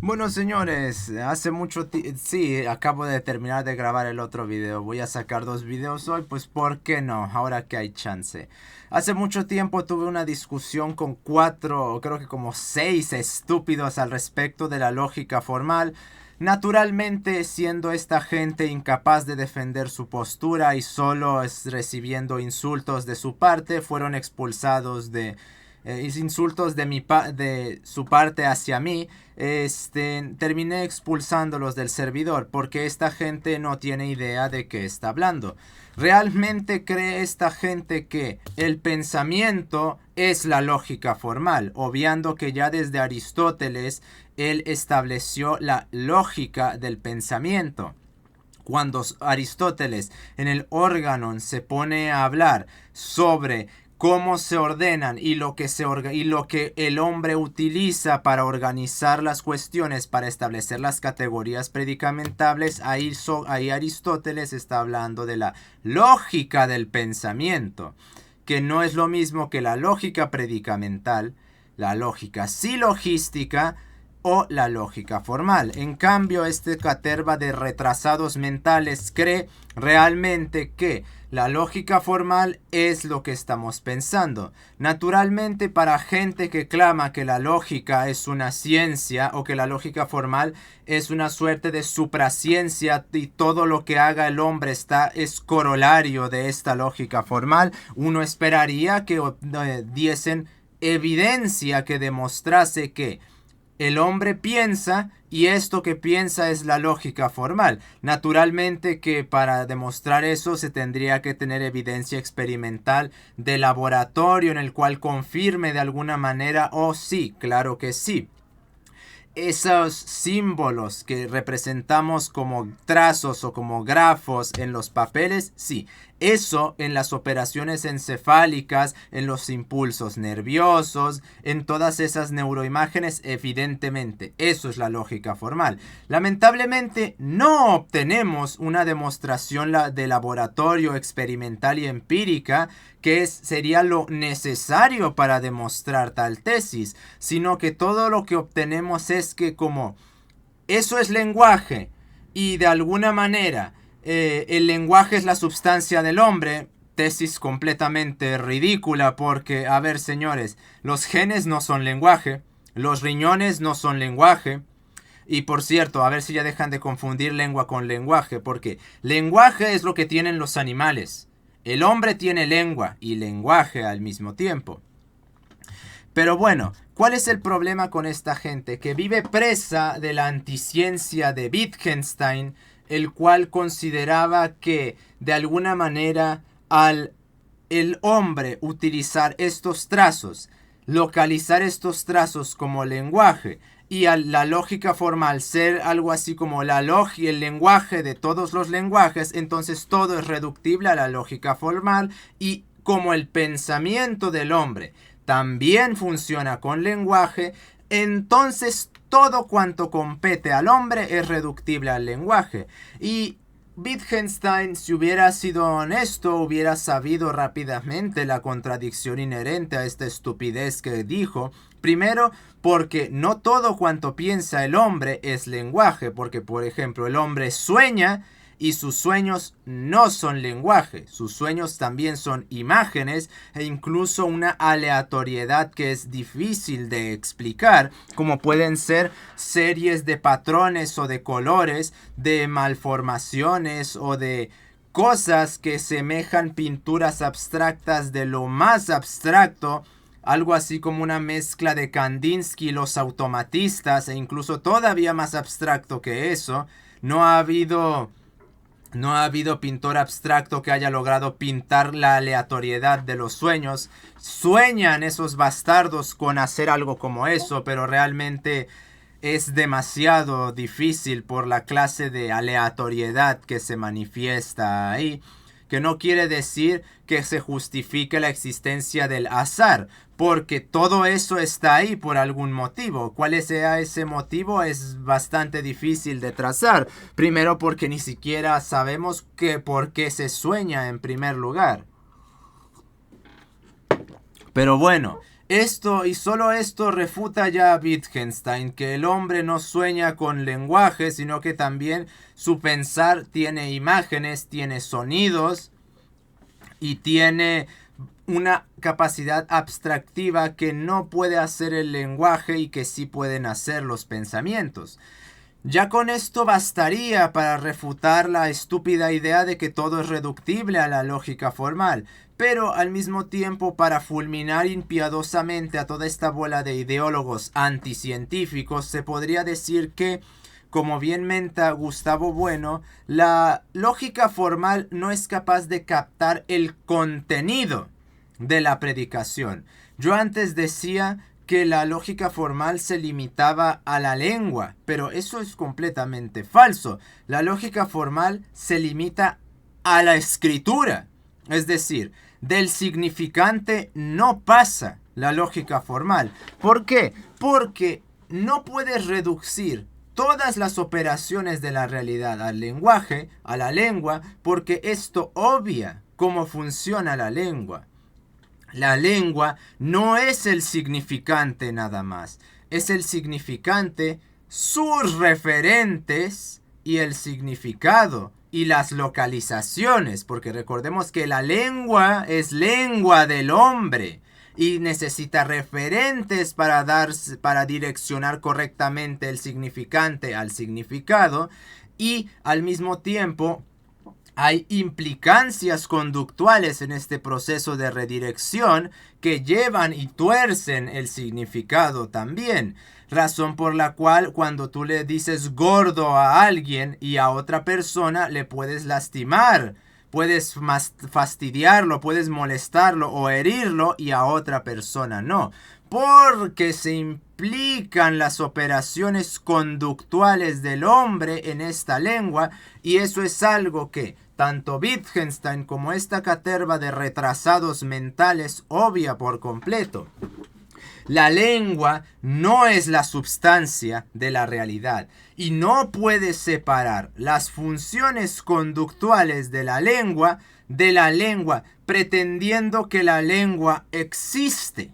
Bueno, señores, hace mucho tiempo, sí, acabo de terminar de grabar el otro video. Voy a sacar dos videos hoy, pues ¿por qué no? Ahora que hay chance. Hace mucho tiempo tuve una discusión con cuatro, o creo que como seis estúpidos al respecto de la lógica formal. Naturalmente, siendo esta gente incapaz de defender su postura y solo recibiendo insultos de su parte, fueron expulsados de insultos de su parte hacia mí. Terminé expulsándolos del servidor porque esta gente no tiene idea de qué está hablando. ¿Realmente cree esta gente que el pensamiento es la lógica formal? Obviando que ya desde Aristóteles él estableció la lógica del pensamiento. Cuando Aristóteles en el Organon se pone a hablar sobre cómo se ordenan y lo que el hombre utiliza para organizar las cuestiones, para establecer las categorías predicamentables, ahí Aristóteles está hablando de la lógica del pensamiento, que no es lo mismo que la lógica predicamental, la lógica silogística o la lógica formal. En cambio, este caterva de retrasados mentales cree realmente que la lógica formal es lo que estamos pensando. Naturalmente, para gente que clama que la lógica es una ciencia o que la lógica formal es una suerte de supraciencia y todo lo que haga el hombre es corolario de esta lógica formal, uno esperaría que diesen evidencia que demostrase que el hombre piensa y esto que piensa es la lógica formal. Naturalmente que para demostrar eso se tendría que tener evidencia experimental de laboratorio en el cual confirme de alguna manera, oh sí, claro que sí. Esos símbolos que representamos como trazos o como grafos en los papeles, sí, eso en las operaciones encefálicas, en los impulsos nerviosos, en todas esas neuroimágenes, evidentemente, eso es la lógica formal. Lamentablemente no obtenemos una demostración de laboratorio experimental y empírica sería lo necesario para demostrar tal tesis, sino que todo lo que obtenemos es que como eso es lenguaje y de alguna manera el lenguaje es la substancia del hombre, tesis completamente ridícula porque, a ver señores, los genes no son lenguaje, los riñones no son lenguaje. Y por cierto, a ver si ya dejan de confundir lengua con lenguaje, porque lenguaje es lo que tienen los animales. El hombre tiene lengua y lenguaje al mismo tiempo. Pero bueno, ¿cuál es el problema con esta gente? Que vive presa de la anticiencia de Wittgenstein, el cual consideraba que de alguna manera al el hombre utilizar estos trazos, localizar estos trazos como lenguaje y a la lógica formal ser algo así como el lenguaje de todos los lenguajes, entonces todo es reductible a la lógica formal y como el pensamiento del hombre también funciona con lenguaje, entonces todo cuanto compete al hombre es reductible al lenguaje. Y Wittgenstein, si hubiera sido honesto, hubiera sabido rápidamente la contradicción inherente a esta estupidez que dijo. Primero, porque no todo cuanto piensa el hombre es lenguaje, porque por ejemplo el hombre sueña y sus sueños no son lenguaje, sus sueños también son imágenes e incluso una aleatoriedad que es difícil de explicar, como pueden ser series de patrones o de colores, de malformaciones o de cosas que semejan pinturas abstractas de lo más abstracto, algo así como una mezcla de Kandinsky y los automatistas e incluso todavía más abstracto que eso. No ha habido no ha habido pintor abstracto que haya logrado pintar la aleatoriedad de los sueños. Sueñan esos bastardos con hacer algo como eso, pero realmente es demasiado difícil por la clase de aleatoriedad que se manifiesta ahí, que no quiere decir que se justifique la existencia del azar, porque todo eso está ahí por algún motivo. ¿Cuál sea ese motivo? Es bastante difícil de trazar. Primero porque ni siquiera sabemos por qué se sueña en primer lugar. Pero bueno, Esto y solo esto refuta ya a Wittgenstein, que el hombre no sueña con lenguaje, sino que también su pensar tiene imágenes, tiene sonidos y tiene una capacidad abstractiva que no puede hacer el lenguaje y que sí pueden hacer los pensamientos. Ya con esto bastaría para refutar la estúpida idea de que todo es reductible a la lógica formal, pero al mismo tiempo para fulminar impiadosamente a toda esta bola de ideólogos anticientíficos se podría decir que, como bien menta Gustavo Bueno, la lógica formal no es capaz de captar el contenido de la predicación. Yo antes decía que la lógica formal se limitaba a la lengua, pero eso es completamente falso. La lógica formal se limita a la escritura, es decir, del significante no pasa la lógica formal. ¿Por qué? Porque no puedes reducir todas las operaciones de la realidad al lenguaje, a la lengua, porque esto obvia cómo funciona la lengua. La lengua no es el significante nada más, es el significante, sus referentes y el significado y las localizaciones, porque recordemos que la lengua es lengua del hombre y necesita referentes para direccionar correctamente el significante al significado, y al mismo tiempo hay implicancias conductuales en este proceso de redirección que llevan y tuercen el significado también. Razón por la cual cuando tú le dices gordo a alguien y a otra persona le puedes lastimar, puedes fastidiarlo, puedes molestarlo o herirlo y a otra persona no. Porque se implican las operaciones conductuales del hombre en esta lengua, y eso es algo que tanto Wittgenstein como esta caterva de retrasados mentales obvia por completo. La lengua no es la substancia de la realidad y no puede separar las funciones conductuales de la lengua pretendiendo que la lengua existe,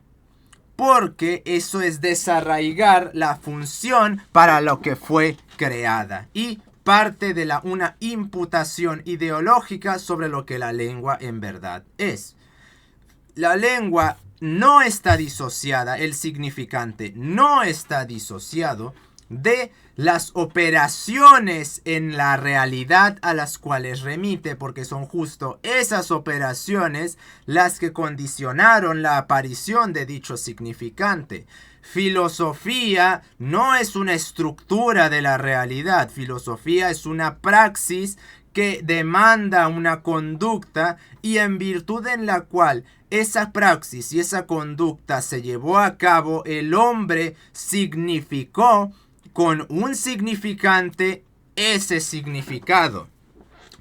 porque eso es desarraigar la función para lo que fue creada y parte de una imputación ideológica sobre lo que la lengua en verdad es. La lengua no está disociada, el significante no está disociado de las operaciones en la realidad a las cuales remite, porque son justo esas operaciones las que condicionaron la aparición de dicho significante. Filosofía no es una estructura de la realidad, filosofía es una praxis que demanda una conducta y en virtud en la cual esa praxis y esa conducta se llevó a cabo, el hombre significó con un significante ese significado.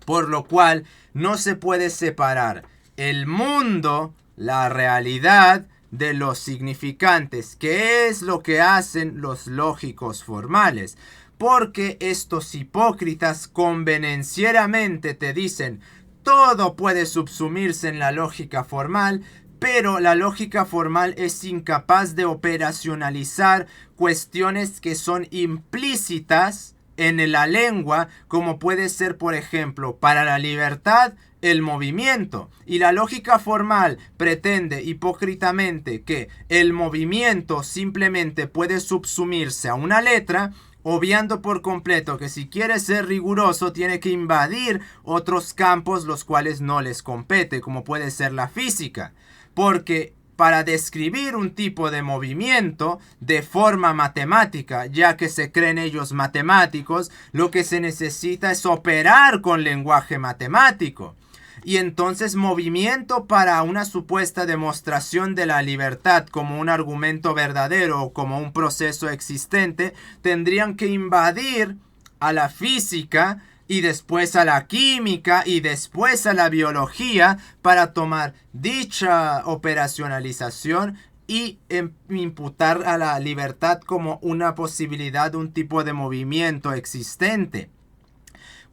Por lo cual no se puede separar el mundo, la realidad, de los significantes, que es lo que hacen los lógicos formales. Porque estos hipócritas convenencieramente te dicen todo puede subsumirse en la lógica formal, pero la lógica formal es incapaz de operacionalizar cuestiones que son implícitas en la lengua, como puede ser, por ejemplo, para la libertad, el movimiento. Y la lógica formal pretende hipócritamente que el movimiento simplemente puede subsumirse a una letra, obviando por completo que si quiere ser riguroso tiene que invadir otros campos los cuales no les compete, como puede ser la física. Porque para describir un tipo de movimiento de forma matemática, ya que se creen ellos matemáticos, lo que se necesita es operar con lenguaje matemático. Y entonces movimiento para una supuesta demostración de la libertad como un argumento verdadero o como un proceso existente, tendrían que invadir a la física y después a la química y después a la biología para tomar dicha operacionalización y imputar a la libertad como una posibilidad de un tipo de movimiento existente.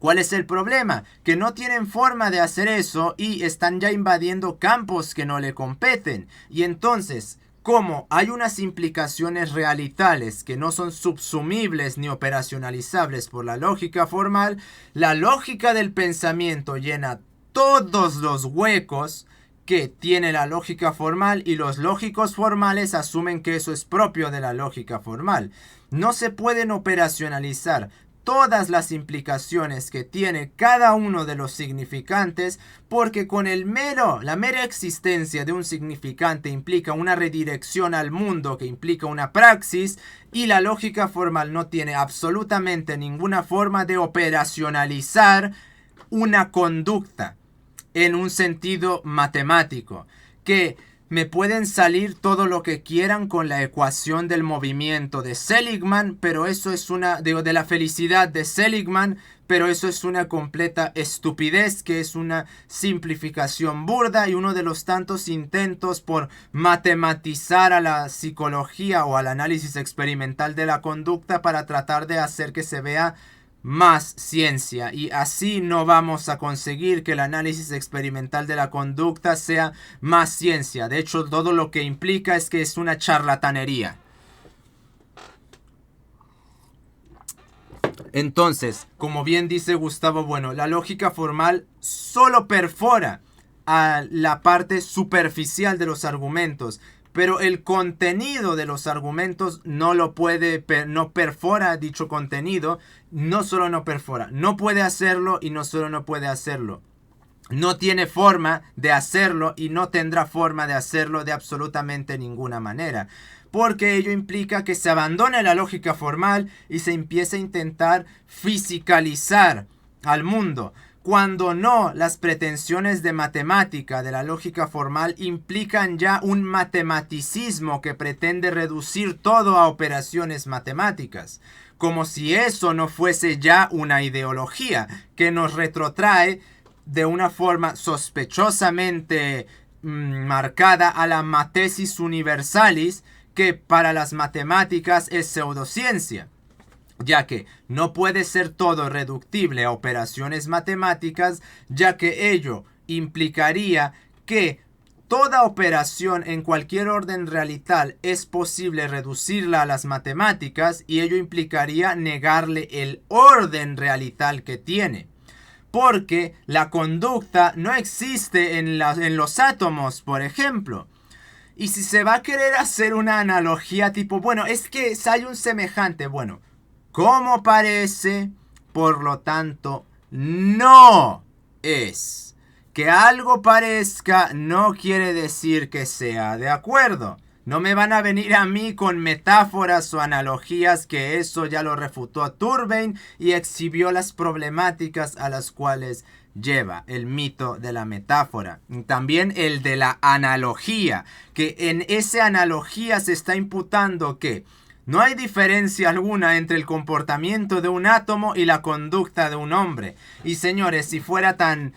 ¿Cuál es el problema? Que no tienen forma de hacer eso y están ya invadiendo campos que no le competen. Y entonces, como hay unas implicaciones realitales que no son subsumibles ni operacionalizables por la lógica formal, la lógica del pensamiento llena todos los huecos que tiene la lógica formal y los lógicos formales asumen que eso es propio de la lógica formal. No se pueden operacionalizar todas las implicaciones que tiene cada uno de los significantes, porque con la mera existencia de un significante implica una redirección al mundo que implica una praxis, y la lógica formal no tiene absolutamente ninguna forma de operacionalizar una conducta en un sentido matemático, que me pueden salir todo lo que quieran con la ecuación del movimiento de Seligman, pero eso es de la felicidad de Seligman, pero eso es una completa estupidez, que es una simplificación burda y uno de los tantos intentos por matematizar a la psicología o al análisis experimental de la conducta para tratar de hacer que se vea más ciencia, y así no vamos a conseguir que el análisis experimental de la conducta sea más ciencia. De hecho, todo lo que implica es que es una charlatanería. Entonces, como bien dice Gustavo Bueno, la lógica formal solo perfora a la parte superficial de los argumentos, pero el contenido de los argumentos no perfora dicho contenido. No solo no perfora, no puede hacerlo, y no solo no puede hacerlo, no tiene forma de hacerlo y no tendrá forma de hacerlo de absolutamente ninguna manera, porque ello implica que se abandone la lógica formal y se empiece a intentar fisicalizar al mundo, cuando no, las pretensiones de matemática de la lógica formal implican ya un matematicismo que pretende reducir todo a operaciones matemáticas, como si eso no fuese ya una ideología que nos retrotrae de una forma sospechosamente marcada a la matesis universalis, que para las matemáticas es pseudociencia, ya que no puede ser todo reductible a operaciones matemáticas, ya que ello implicaría que toda operación en cualquier orden realital es posible reducirla a las matemáticas, y ello implicaría negarle el orden realital que tiene, porque la conducta no existe en los átomos, por ejemplo. Y si se va a querer hacer una analogía tipo, bueno, es que hay un semejante, bueno, como parece, por lo tanto, no es. Que algo parezca no quiere decir que sea, ¿de acuerdo? No me van a venir a mí con metáforas o analogías, que eso ya lo refutó Turbain y exhibió las problemáticas a las cuales lleva el mito de la metáfora. También el de la analogía, que en esa analogía se está imputando que no hay diferencia alguna entre el comportamiento de un átomo y la conducta de un hombre. Y señores, si fuera tan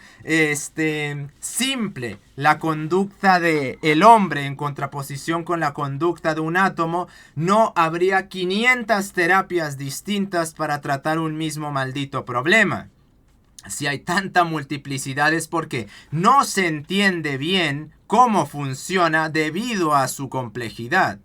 simple la conducta del hombre en contraposición con la conducta de un átomo, no habría 500 terapias distintas para tratar un mismo maldito problema. Si hay tanta multiplicidad es porque no se entiende bien cómo funciona debido a su complejidad.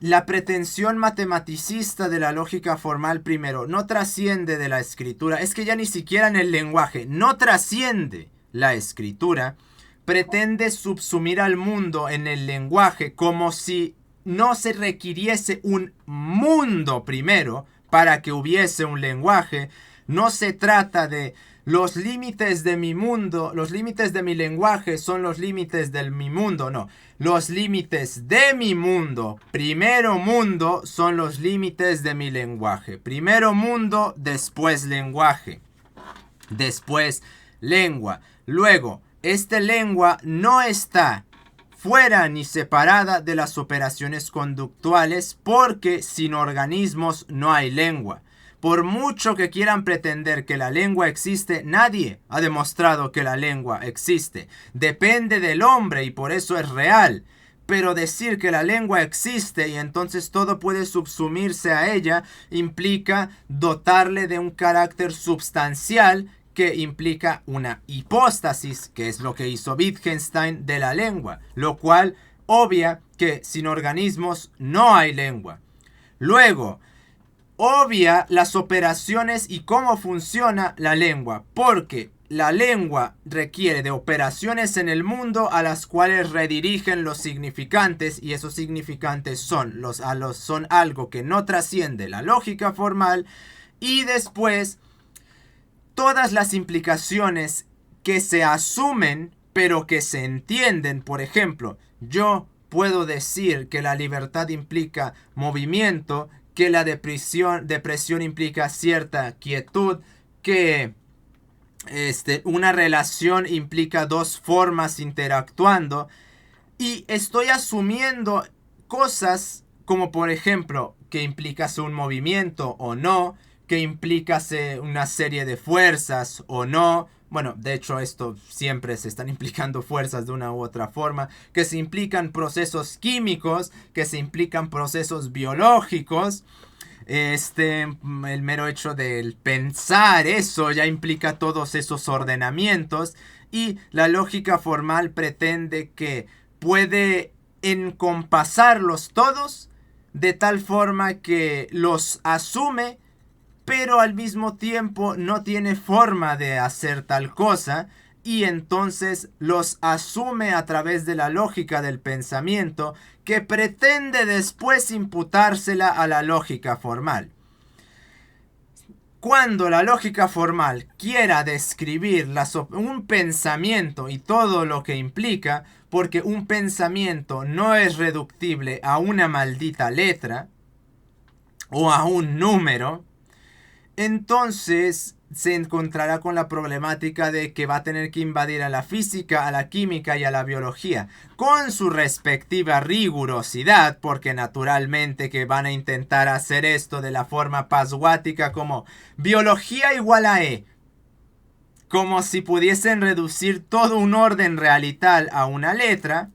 La pretensión matematicista de la lógica formal, primero, no trasciende de la escritura. Es que ya ni siquiera en el lenguaje, no trasciende la escritura. Pretende subsumir al mundo en el lenguaje como si no se requiriese un mundo primero para que hubiese un lenguaje. No se trata de los límites de mi mundo, los límites de mi lenguaje son los límites de mi mundo, no. Los límites de mi mundo, primero mundo, son los límites de mi lenguaje. Primero mundo, después lenguaje. Después lengua. Luego, esta lengua no está fuera ni separada de las operaciones conductuales, porque sin organismos no hay lengua. Por mucho que quieran pretender que la lengua existe, nadie ha demostrado que la lengua existe. Depende del hombre y por eso es real. Pero decir que la lengua existe y entonces todo puede subsumirse a ella implica dotarle de un carácter substancial, que implica una hipóstasis, que es lo que hizo Wittgenstein de la lengua, lo cual obvia que sin organismos no hay lengua. Luego, obvia las operaciones y cómo funciona la lengua, porque la lengua requiere de operaciones en el mundo a las cuales redirigen los significantes, y esos significantes son algo que no trasciende la lógica formal, y después todas las implicaciones que se asumen pero que se entienden. Por ejemplo, yo puedo decir que la libertad implica movimiento, que la depresión implica cierta quietud, que una relación implica dos formas interactuando, y estoy asumiendo cosas como, por ejemplo, que implicase un movimiento o no, que implicase una serie de fuerzas o no. Bueno, de hecho esto siempre se están implicando fuerzas de una u otra forma, que se implican procesos químicos, que se implican procesos biológicos. El mero hecho del pensar eso ya implica todos esos ordenamientos, y la lógica formal pretende que puede encompasarlos todos de tal forma que los asume, pero al mismo tiempo no tiene forma de hacer tal cosa, y entonces los asume a través de la lógica del pensamiento, que pretende después imputársela a la lógica formal. Cuando la lógica formal quiera describir un pensamiento y todo lo que implica, porque un pensamiento no es reductible a una maldita letra o a un número, entonces se encontrará con la problemática de que va a tener que invadir a la física, a la química y a la biología, con su respectiva rigurosidad, porque naturalmente que van a intentar hacer esto de la forma pascuática, como biología igual a E, como si pudiesen reducir todo un orden real y tal a una letra,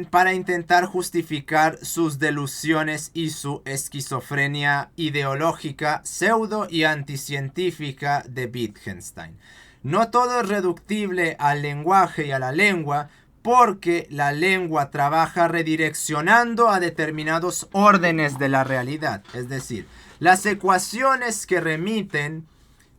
para intentar justificar sus delusiones y su esquizofrenia ideológica, pseudo y anticientífica de Wittgenstein. No todo es reductible al lenguaje y a la lengua, porque la lengua trabaja redireccionando a determinados órdenes de la realidad. Es decir, las ecuaciones que remiten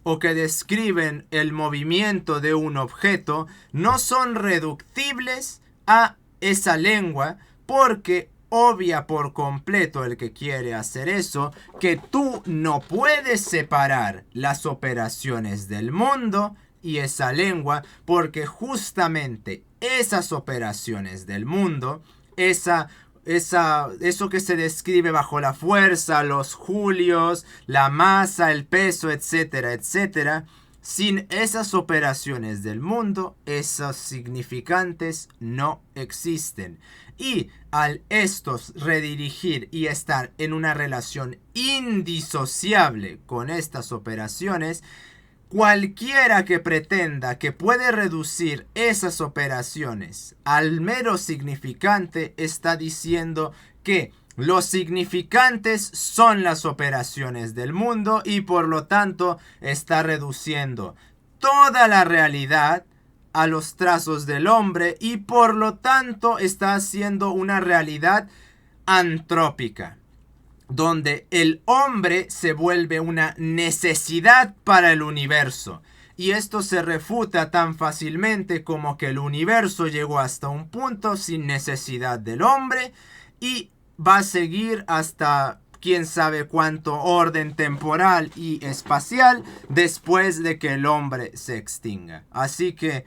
o que describen el movimiento de un objeto no son reductibles a esa lengua, porque obvia por completo el que quiere hacer eso, que tú no puedes separar las operaciones del mundo y esa lengua, porque justamente esas operaciones del mundo, eso que se describe bajo la fuerza, los julios, la masa, el peso, etcétera, etcétera, sin esas operaciones del mundo, esos significantes no existen. Y al estos redirigir y estar en una relación indisociable con estas operaciones, cualquiera que pretenda que puede reducir esas operaciones al mero significante está diciendo que los significantes son las operaciones del mundo, y por lo tanto está reduciendo toda la realidad a los trazos del hombre, y por lo tanto está haciendo una realidad antrópica, donde el hombre se vuelve una necesidad para el universo. Y esto se refuta tan fácilmente como que el universo llegó hasta un punto sin necesidad del hombre, y va a seguir hasta quién sabe cuánto orden temporal y espacial después de que el hombre se extinga. Así que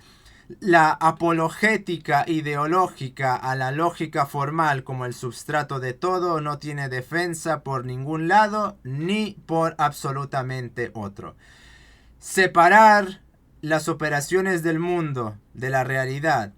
la apologética ideológica a la lógica formal como el substrato de todo no tiene defensa por ningún lado ni por absolutamente otro. Separar las operaciones del mundo de la realidad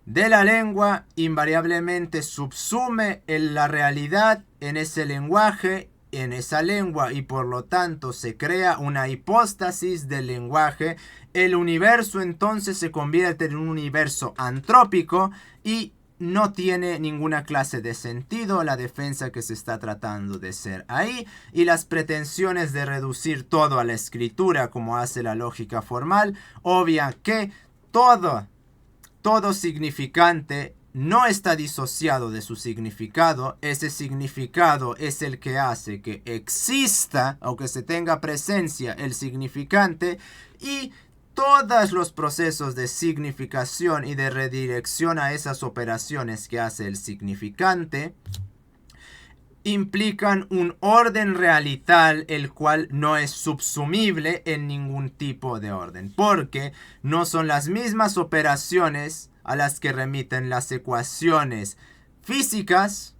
de la lengua invariablemente subsume en la realidad en ese lenguaje, en esa lengua, y por lo tanto se crea una hipóstasis del lenguaje. El universo entonces se convierte en un universo antrópico y no tiene ninguna clase de sentido la defensa que se está tratando de hacer ahí, y las pretensiones de reducir todo a la escritura como hace la lógica formal obvia que todo todo significante no está disociado de su significado. Ese significado es el que hace que exista o que se tenga presencia el significante, y todos los procesos de significación y de redirección a esas operaciones que hace el significante implican un orden realital, el cual no es subsumible en ningún tipo de orden, porque no son las mismas operaciones a las que remiten las ecuaciones físicas,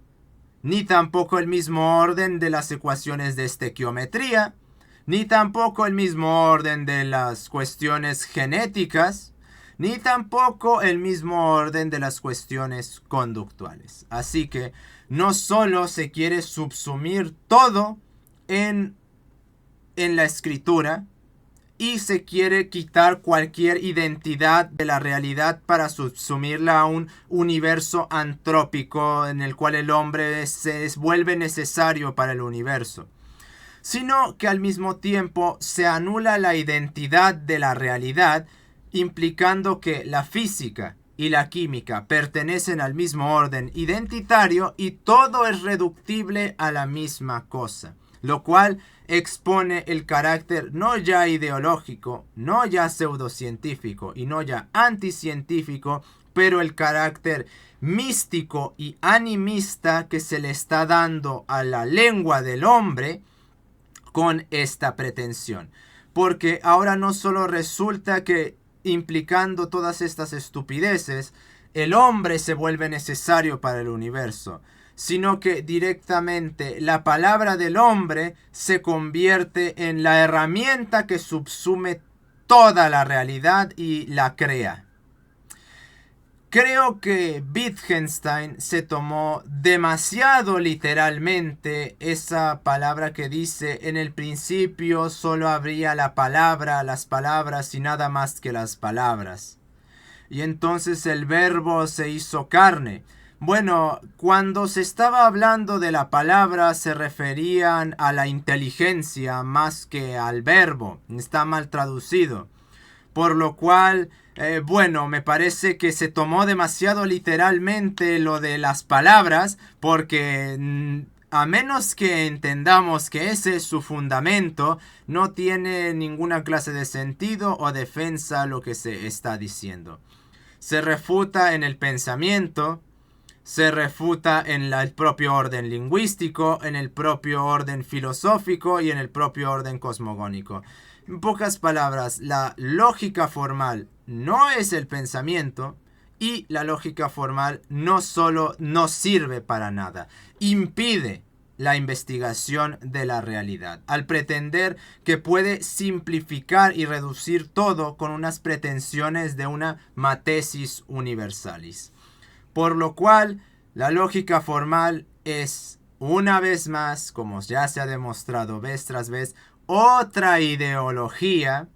ni tampoco el mismo orden de las ecuaciones de estequiometría, ni tampoco el mismo orden de las cuestiones genéticas, ni tampoco el mismo orden de las cuestiones conductuales. Así que no solo se quiere subsumir todo en la escritura, y se quiere quitar cualquier identidad de la realidad para subsumirla a un universo antrópico en el cual el hombre se vuelve necesario para el universo, sino que al mismo tiempo se anula la identidad de la realidad, implicando que la física y la química pertenecen al mismo orden identitario y todo es reductible a la misma cosa, lo cual expone el carácter no ya ideológico, no ya pseudocientífico y no ya anticientífico, pero el carácter místico y animista que se le está dando a la lengua del hombre con esta pretensión. Porque ahora no solo resulta que, implicando todas estas estupideces, el hombre se vuelve necesario para el universo, sino que directamente la palabra del hombre se convierte en la herramienta que subsume toda la realidad y la crea. Creo que Wittgenstein se tomó demasiado literalmente esa palabra que dice: en el principio solo habría la palabra, las palabras y nada más que las palabras. Y entonces el verbo se hizo carne. Bueno, cuando se estaba hablando de la palabra se referían a la inteligencia más que al verbo. Está mal traducido. Por lo cual, me parece que se tomó demasiado literalmente lo de las palabras, porque a menos que entendamos que ese es su fundamento, no tiene ninguna clase de sentido o defensa lo que se está diciendo. Se refuta en el pensamiento, se refuta en el propio orden lingüístico, en el propio orden filosófico y en el propio orden cosmogónico. En pocas palabras, la lógica formal no es el pensamiento, y la lógica formal no solo no sirve para nada, impide la investigación de la realidad, al pretender que puede simplificar y reducir todo con unas pretensiones de una matesis universalis. Por lo cual, la lógica formal es, una vez más, como ya se ha demostrado vez tras vez, otra ideología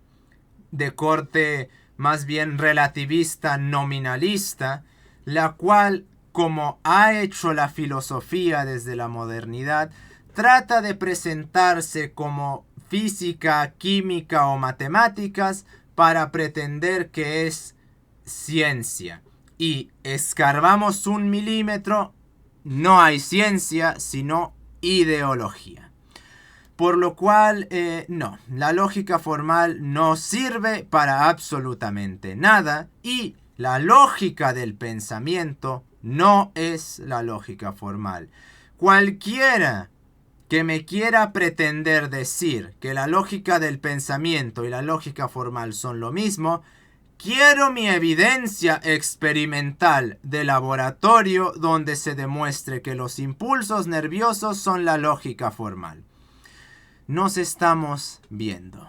de corte más bien relativista nominalista, la cual, como ha hecho la filosofía desde la modernidad, trata de presentarse como física, química o matemáticas para pretender que es ciencia. Y escarbamos 1 milímetro, no hay ciencia, sino ideología. Por lo cual, no, la lógica formal no sirve para absolutamente nada, y la lógica del pensamiento no es la lógica formal. Cualquiera que me quiera pretender decir que la lógica del pensamiento y la lógica formal son lo mismo, quiero mi evidencia experimental de laboratorio donde se demuestre que los impulsos nerviosos son la lógica formal. Nos estamos viendo.